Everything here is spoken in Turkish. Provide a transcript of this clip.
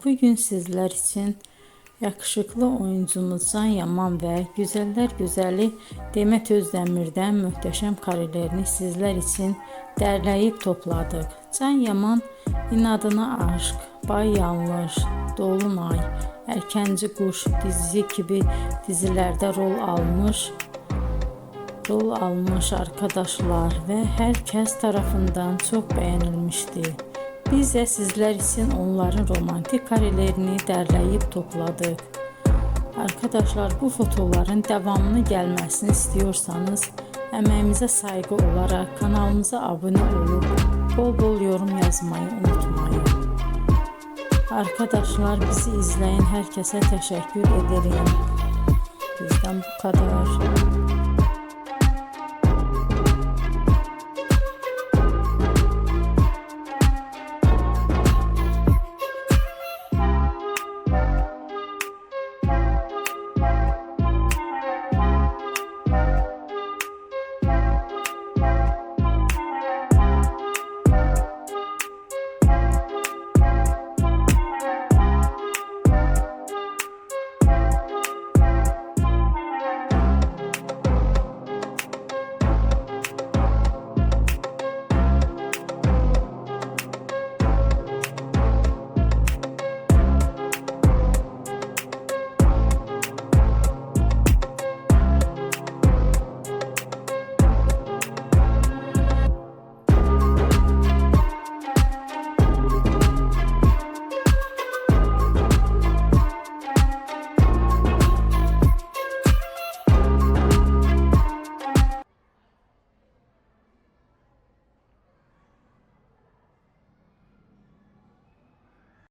bugün sizler için yakışıklı oyuncumuz Can Yaman ve güzeller güzeli Demet Özdemir'den muhteşem karelerini sizler için derleyip topladık. Can Yaman İnadına Aşk, Bay Yanlış, Dolunay, Erkenci Kuş dizi gibi dizilerde rol almış arkadaşlar ve herkes tarafından çok beğenilmişti. Biz de sizler için onların romantik karelerini derleyip topladık. Arkadaşlar, bu fotoların devamını gelmesini istiyorsanız emeğimize saygı olarak kanalımıza abone olup bol bol yorum yazmayı unutmayın. Arkadaşlar, bizi izleyen herkese teşekkür ederim. Bizden bu kadar.